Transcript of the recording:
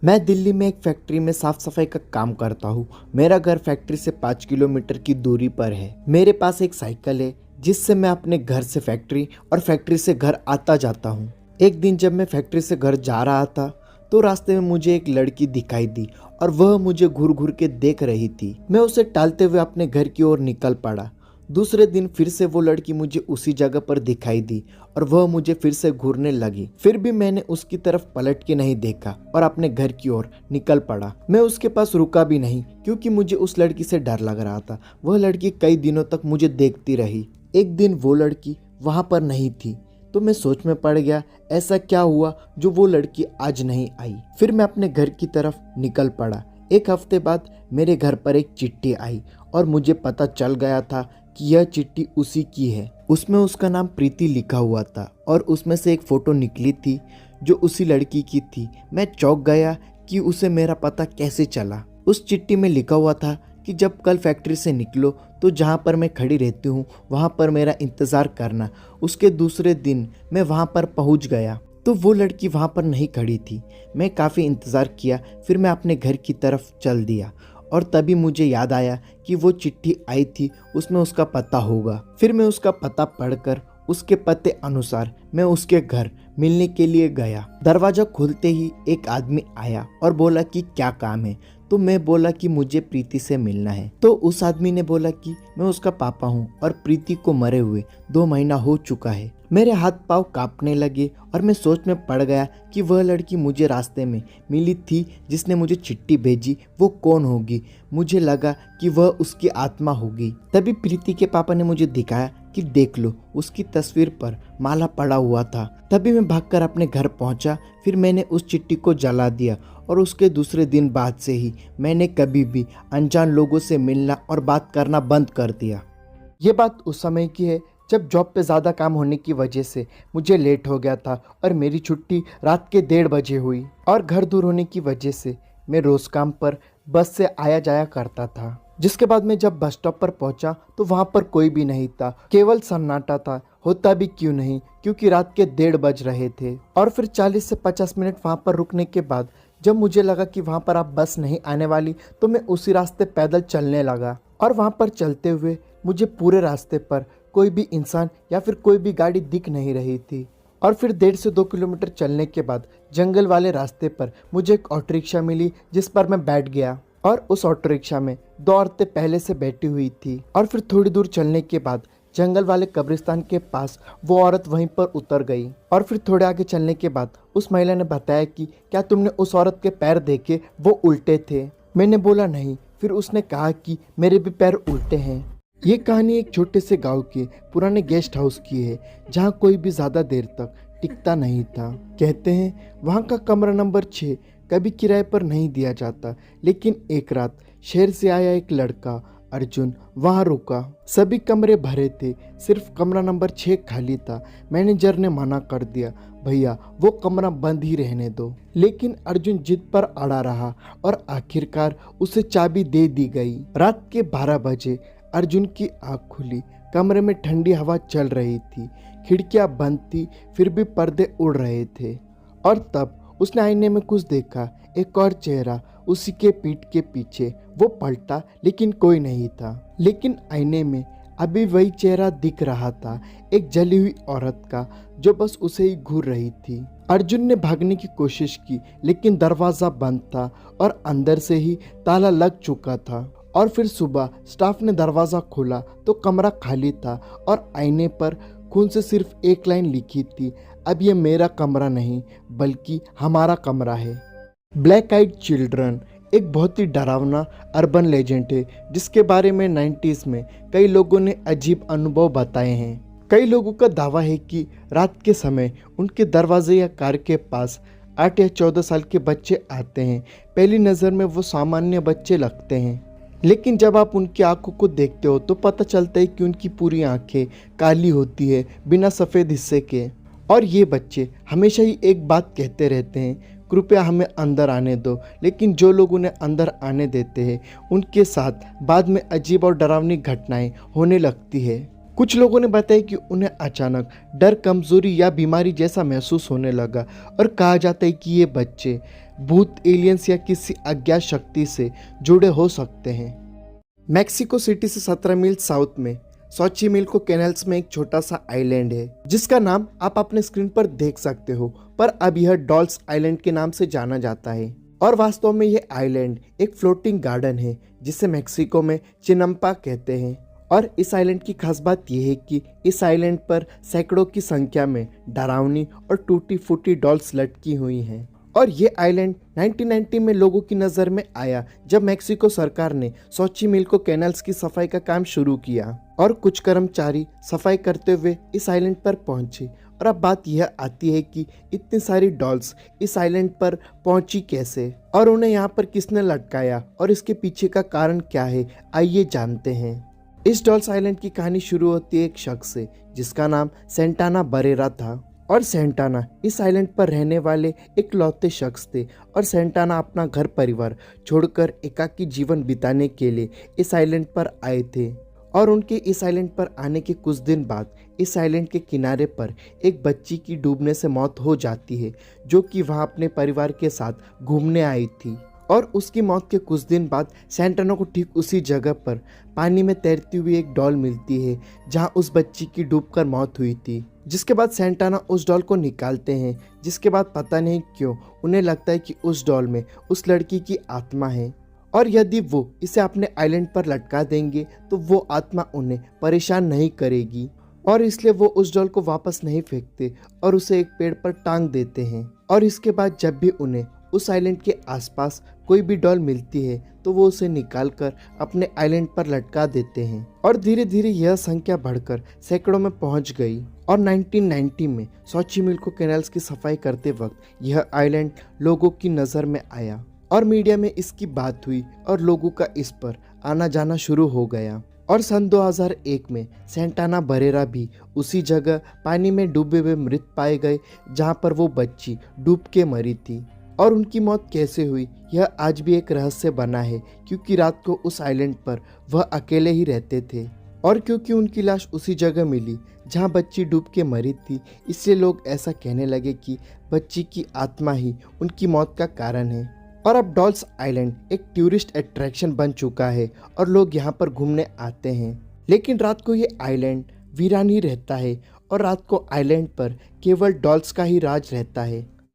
मैं दिल्ली में एक फैक्ट्री में साफ सफाई का काम करता हूँ। मेरा घर फैक्ट्री से 5 किलोमीटर की दूरी पर है। मेरे पास एक साइकिल है जिससे मैं अपने घर से फैक्ट्री और फैक्ट्री से घर आता जाता हूँ। एक दिन जब मैं फैक्ट्री से घर जा रहा था तो रास्ते में मुझे एक लड़की दिखाई दी और वह मुझे घूर घूर के देख रही थी। मैं उसे टालते हुए अपने घर की ओर निकल पड़ा। दूसरे दिन फिर से वो लड़की मुझे उसी जगह पर दिखाई दी और वह मुझे फिर से घूरने लगी। फिर भी मैंने उसकी तरफ पलट के नहीं देखा और अपने घर की ओर निकल पड़ा। मैं उसके पास रुका भी नहीं क्योंकि मुझे उस लड़की से डर लग रहा था। वह लड़की कई दिनों तक मुझे देखती रही। एक दिन वो लड़की वहां पर नहीं थी तो मैं सोच में पड़ गया, ऐसा क्या हुआ जो वो लड़की आज नहीं आई। फिर मैं अपने घर की तरफ निकल पड़ा। एक हफ्ते बाद मेरे घर पर एक चिट्ठी आई और मुझे पता चल गया था कि यह चिट्ठी उसी की है। उसमें उसका नाम प्रीति लिखा हुआ था और उसमें से एक फोटो निकली थी जो उसी लड़की की थी। मैं चौंक गया कि उसे मेरा पता कैसे चला। उस चिट्ठी में लिखा हुआ था कि जब कल फैक्ट्री से निकलो तो जहाँ पर मैं खड़ी रहती हूँ वहाँ पर मेरा इंतज़ार करना। उसके दूसरे दिन मैं वहाँ पर पहुँच गया तो वो लड़की वहाँ पर नहीं खड़ी थी। मैं काफ़ी इंतज़ार किया, फिर मैं अपने घर की तरफ चल दिया और तभी मुझे याद आया कि वो चिट्ठी आई थी, उसमें उसका पता होगा। फिर मैं उसका पता पढ़कर उसके पते अनुसार मैं उसके घर मिलने के लिए गया। दरवाजा खुलते ही एक आदमी आया और बोला कि क्या काम है। तो मैं बोला कि मुझे प्रीति से मिलना है। तो उस आदमी ने बोला कि मैं उसका पापा हूँ और प्रीति को मरे हुए 2 महीना हो चुका है। मेरे हाथ पांव कांपने लगे और मैं सोच में पड़ गया कि वह लड़की मुझे रास्ते में मिली थी जिसने मुझे चिट्ठी भेजी, वो कौन होगी। मुझे लगा कि वह उसकी आत्मा होगी। तभी प्रीति के पापा ने मुझे दिखाया कि देख लो, उसकी तस्वीर पर माला पड़ा हुआ था। तभी मैं भागकर अपने घर पहुंचा। फिर मैंने उस चिट्ठी को जला दिया और उसके दूसरे दिन बाद से ही मैंने कभी भी अनजान लोगों से मिलना और बात करना बंद कर दिया। ये बात उस समय की है जब जॉब पे ज़्यादा काम होने की वजह से मुझे लेट हो गया था और मेरी छुट्टी रात के 1:30 बजे हुई और घर दूर होने की वजह से मैं रोज़ काम पर बस से आया जाया करता था। जिसके बाद मैं जब बस स्टॉप पर पहुंचा तो वहां पर कोई भी नहीं था, केवल सन्नाटा था। होता भी क्यों नहीं, क्योंकि रात के 1:30 बज रहे थे। और फिर 40 से 50 मिनट वहां पर रुकने के बाद जब मुझे लगा कि वहां पर अब बस नहीं आने वाली तो मैं उसी रास्ते पैदल चलने लगा। और वहां पर चलते हुए मुझे पूरे रास्ते पर कोई भी इंसान या फिर कोई भी गाड़ी दिख नहीं रही थी। और फिर 1.5 से 2 किलोमीटर चलने के बाद जंगल वाले रास्ते पर मुझे एक ऑटो रिक्शा मिली जिस पर मैं बैठ गया। और उस ऑटो रिक्शा में 2 औरतें पहले से बैठी हुई थी। और फिर थोड़ी दूर चलने के बाद जंगल वाले कब्रिस्तान के पास वो औरत वहीं पर उतर गई। और फिर थोड़े आगे चलने के बाद उस महिला ने बताया कि क्या तुमने उस औरत के पैर देखे, वो उल्टे थे। मैंने बोला नहीं। फिर उसने कहा कि मेरे भी पैर उल्टे हैं। ये कहानी एक छोटे से गांव के पुराने गेस्ट हाउस की है जहां कोई भी ज्यादा देर तक टिकता नहीं था। कहते हैं वहां का कमरा नंबर 6 कभी किराए पर नहीं दिया जाता, लेकिन एक रात शहर से आया एक लड़का अर्जुन वहां रुका। सभी कमरे भरे थे, सिर्फ कमरा नंबर 6 खाली था। मैनेजर ने मना कर दिया, भैया वो कमरा बंद ही रहने दो। लेकिन अर्जुन जिद पर अड़ा रहा और आखिरकार उसे चाबी दे दी गई। रात के 12 बजे अर्जुन की आंख खुली। कमरे में ठंडी हवा चल रही थी, खिड़कियां बंद थी, फिर भी पर्दे उड़ रहे थे। और तब उसने आईने में कुछ देखा, एक और चेहरा उसी के पीठ के पीछे। वो पलटा लेकिन कोई नहीं था। लेकिन आईने में अभी वही चेहरा दिख रहा था, एक जली हुई औरत का जो बस उसे ही घूर रही थी। अर्जुन ने भागने की कोशिश की लेकिन दरवाजा बंद था और अंदर से ही ताला लग चुका था। और फिर सुबह स्टाफ ने दरवाजा खोला तो कमरा खाली था और आईने पर खून से सिर्फ एक लाइन लिखी थी, अब ये मेरा कमरा नहीं बल्कि हमारा कमरा है। ब्लैक आइड चिल्ड्रन एक बहुत ही डरावना अर्बन लेजेंड है जिसके बारे में 90s में कई लोगों ने अजीब अनुभव बताए हैं। कई लोगों का दावा है कि रात के समय उनके दरवाजे या कार के पास 8 या 14 साल के बच्चे आते हैं। पहली नज़र में वो सामान्य बच्चे लगते हैं, लेकिन जब आप उनकी आंखों को देखते हो तो पता चलता है कि उनकी पूरी आंखें काली होती है बिना सफ़ेद हिस्से के। और ये बच्चे हमेशा ही एक बात कहते रहते हैं, कृपया हमें अंदर आने दो। लेकिन जो लोग उन्हें अंदर आने देते हैं उनके साथ बाद में अजीब और डरावनी घटनाएं होने लगती है। कुछ लोगों ने बताया कि उन्हें अचानक डर, कमजोरी या बीमारी जैसा महसूस होने लगा और कहा जाता है कि ये बच्चे भूत, एलियंस या किसी अज्ञात शक्ति से जुड़े हो सकते हैं। मैक्सिको सिटी से 17 मील साउथ में सोचिमिल्को कैनाल्स में एक छोटा सा आइलैंड है जिसका नाम आप अपने स्क्रीन पर देख सकते हो, पर अब यह डॉल्स आइलैंड के नाम से जाना जाता है। और वास्तव में यह आइलैंड एक फ्लोटिंग गार्डन है जिसे मैक्सिको में चिनम्पा कहते हैं। और इस आइलैंड की खास बात यह है कि इस आइलैंड पर सैकड़ों की संख्या में डरावनी और टूटी फूटी डॉल्स लटकी हुई हैं। और ये आइलैंड 1990 में लोगों की नज़र में आया जब मैक्सिको सरकार ने सोचिमिल्को कैनाल्स की सफाई का काम शुरू किया और कुछ कर्मचारी सफाई करते हुए इस आइलैंड पर पहुंचे। और अब बात यह आती है कि इतनी सारी डॉल्स इस आइलैंड पर पहुंची कैसे और उन्हें यहाँ पर किसने लटकाया और इसके पीछे का कारण क्या है, आइए जानते हैं। इस डॉल्स आइलैंड की कहानी शुरू होती है एक शख्स से जिसका नाम सेंटाना बरेरा था। और सेंटाना इस आइलैंड पर रहने वाले एक लौते शख्स थे और सेंटाना अपना घर परिवार छोड़कर एकाकी जीवन बिताने के लिए इस आइलैंड पर आए थे। और उनके इस आइलैंड पर आने के कुछ दिन बाद इस आइलैंड के किनारे पर एक बच्ची की डूबने से मौत हो जाती है जो कि वहाँ अपने परिवार के साथ घूमने आई थी। और उसकी मौत के कुछ दिन बाद सेंटाना को ठीक उसी जगह पर पानी में तैरती हुई एक डॉल मिलती है जहां उस बच्ची की डूबकर मौत हुई थी। जिसके बाद सेंटाना उस डॉल को निकालते हैं, जिसके बाद पता नहीं क्यों उन्हें लगता है कि उस डॉल में उस लड़की की आत्मा है और यदि वो इसे अपने आइलैंड पर लटका देंगे तो वो आत्मा उन्हें परेशान नहीं करेगी। और इसलिए वो उस डॉल को वापस नहीं फेंकते और उसे एक पेड़ पर टांग देते हैं। और इसके बाद जब भी उन्हें उस आइलैंड के आसपास कोई भी डॉल मिलती है तो वो उसे निकालकर अपने आइलैंड पर लटका देते हैं। और धीरे धीरे यह संख्या बढ़कर सैकड़ों में पहुंच गई। और 1990 में सोचिमिल्को कैनाल्स की सफाई करते वक्त यह आइलैंड लोगों की नज़र में आया और मीडिया में इसकी बात हुई और लोगों का इस पर आना जाना शुरू हो गया। और सन 2001 में सेंटाना बरेरा भी उसी जगह पानी में डूबे हुए मृत पाए गए जहाँ पर वो बच्ची डूब के मरी थी। और उनकी मौत कैसे हुई यह आज भी एक रहस्य बना है क्योंकि रात को उस आइलैंड पर वह अकेले ही रहते थे। और क्योंकि उनकी लाश उसी जगह मिली जहां बच्ची डूब के मरी थी, इसलिए लोग ऐसा कहने लगे कि बच्ची की आत्मा ही उनकी मौत का कारण है। और अब डॉल्स आइलैंड एक टूरिस्ट अट्रैक्शन बन चुका है और लोग यहाँ पर घूमने आते हैं। लेकिन रात को ये आइलैंड वीरान ही रहता है और रात को आइलैंड पर केवल डॉल्स का ही राज रहता है।